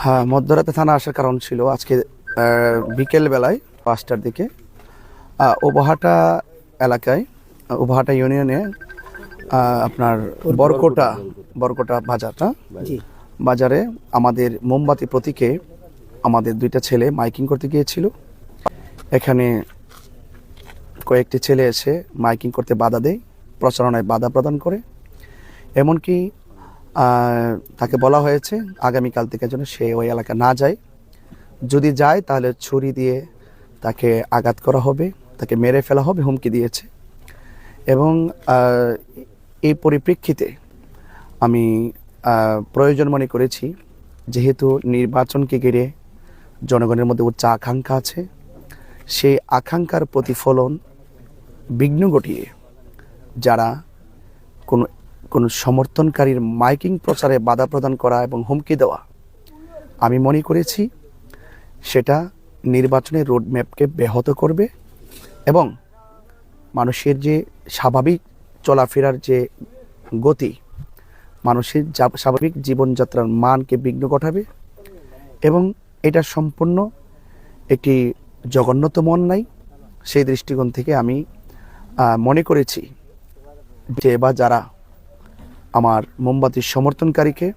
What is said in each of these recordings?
হ্যাঁ, মধ্যরাতে থানা আসার কারণ ছিল আজকে বিকেল বেলায় 5টার দিকে ওবাহাটা এলাকায়, ওবাহাটা ইউনিয়নে আপনার বরকোটা বাজারটা বাজারে আমাদের মোমবাতি প্রতীকে আমাদের 2টা ছেলে মাইকিং করতে গিয়েছিল। এখানে কয়েকটি ছেলে এসে মাইকিং করতে বাধা দেয়, প্রচারণায় বাধা প্রদান করে। এমনকি তাকে বলা হয়েছে আগামীকাল থেকে যেন সে ওই এলাকা না যায়, যদি যায় তাহলে ছুরি দিয়ে তাকে আঘাত করা হবে, তাকে মেরে ফেলা হবে, হুমকি দিয়েছে। এবং এই পরিপ্রেক্ষিতে আমি প্রয়োজন মনে করেছি, যেহেতু নির্বাচনকে ঘিরে জনগণের মধ্যে উচ্চ আকাঙ্ক্ষা আছে, সেই আকাঙ্ক্ষার প্রতিফলন বিঘ্ন ঘটিয়ে যারা কোনো সমর্থনকারীর মাইকিং প্রচারে বাধা প্রদান করা এবং হুমকি দেওয়া, আমি মনে করেছি সেটা নির্বাচনের রোডম্যাপকে ব্যাহত করবে এবং মানুষের যে স্বাভাবিক চলাফেরার যে গতি, মানুষের স্বাভাবিক জীবনযাত্রার মানকে বিঘ্ন ঘটাবে। এবং এটা সম্পূর্ণ একটি জঘন্যতম অন্যায়। সেই দৃষ্টিকোণ থেকে আমি মনে করেছি যে বা যারা আমার মোমবাতির সমর্থনকারীকে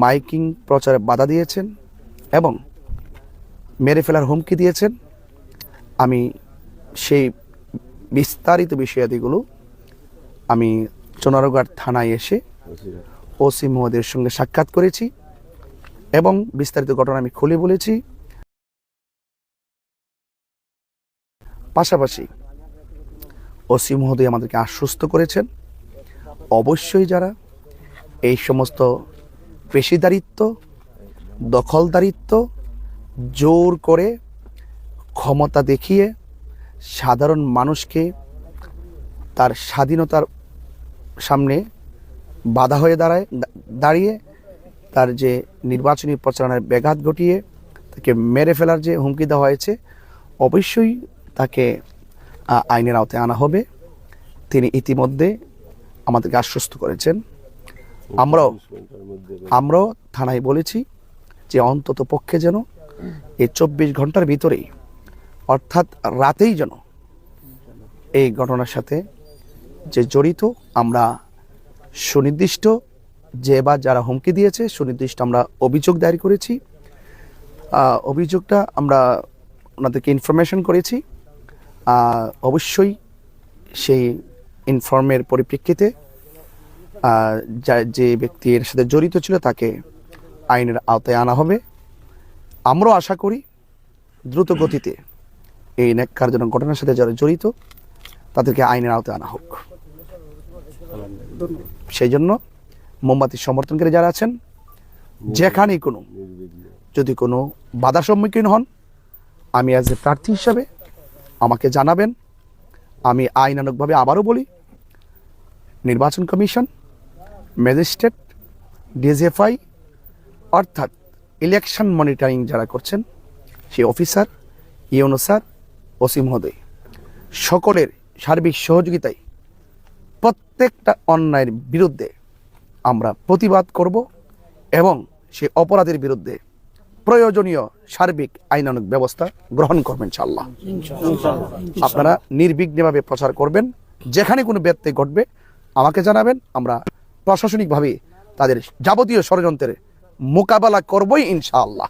মাইকিং প্রচারে বাধা দিয়েছেন এবং মেরে ফেলার হুমকি দিয়েছেন, আমি সেই বিস্তারিত বিষয়াদিগুলো আমি চুনারুঘাট থানায় এসে ওসি মহোদয়ের সঙ্গে সাক্ষাৎ করেছি এবং বিস্তারিত ঘটনা আমি খুলে বলেছি। পাশাপাশি ওসি মহোদয় আমাদেরকে আশ্বস্ত করেছেন, অবশ্যই যারা এই সমস্ত পেশিদারিত্ব, দখলদারিত্ব, জোর করে ক্ষমতা দেখিয়ে সাধারণ মানুষকে তার স্বাধীনতার সামনে বাধা হয়ে দাঁড়িয়ে তার যে নির্বাচনী প্রচারণার ব্যাঘাত ঘটিয়ে তাকে মেরে ফেলার যে হুমকি দেওয়া হয়েছে, অবশ্যই তাকে আইনের আওতায় আনা হবে। তিনি ইতিমধ্যে আমাদেরকে আশ্বস্ত করেছেন। আমরাও থানায় বলেছি যে অন্তত পক্ষে যেন এই 24 ঘন্টার ভিতরেই, অর্থাৎ রাতেই যেন এই ঘটনার সাথে যে জড়িত, আমরা সুনির্দিষ্ট যে বা যারা হুমকি দিয়েছে সুনির্দিষ্ট আমরা অভিযোগ দায়ের করেছি। অভিযোগটা আমরা ওনাদেরকে ইনফরমেশন করেছি। অবশ্যই সেই ইনফর্মের পরিপ্রেক্ষিতে যে ব্যক্তি এর সাথে জড়িত ছিল তাকে আইনের আওতায় আনা হবে। আমরাও আশা করি দ্রুত গতিতে এই ন্যাক্কারজনক ঘটনার সাথে যারা জড়িত তাদেরকে আইনের আওতায় আনা হোক। সেই জন্য মোমবাতির সমর্থনকারী যারা আছেন, যেখানেই যদি কোনো বাধার সম্মুখীন হন, আমি অ্যাজ এ প্রার্থী হিসাবে আমাকে জানাবেন। আমি আইনানুগভাবে আবারও বলি, নির্বাচন কমিশন, ম্যাজিস্ট্রেট, ডিজিএফআই অর্থাৎ ইলেকশন মনিটরিং যারা করছেন, সেই অফিসার, ইউনো স্যার, ওসি মহোদয় সকলের সার্বিক সহযোগিতায় প্রত্যেকটা অন্যায়ের বিরুদ্ধে আমরা প্রতিবাদ করব এবং সেই অপরাধের বিরুদ্ধে প্রয়োজনীয় সার্বিক আইনানুগ ব্যবস্থা গ্রহণ করবেন ইনশাআল্লাহ। আপনারা নির্বিঘ্নভাবে প্রচার করবেন, যেখানে কোনো ব্যত্যয় ঘটবে আমাকে জানাবেন। আমরা প্রশাসনিকভাবে তাদের যাবতীয় ষড়যন্ত্রের মোকাবেলা করবই ইনশাআল্লাহ।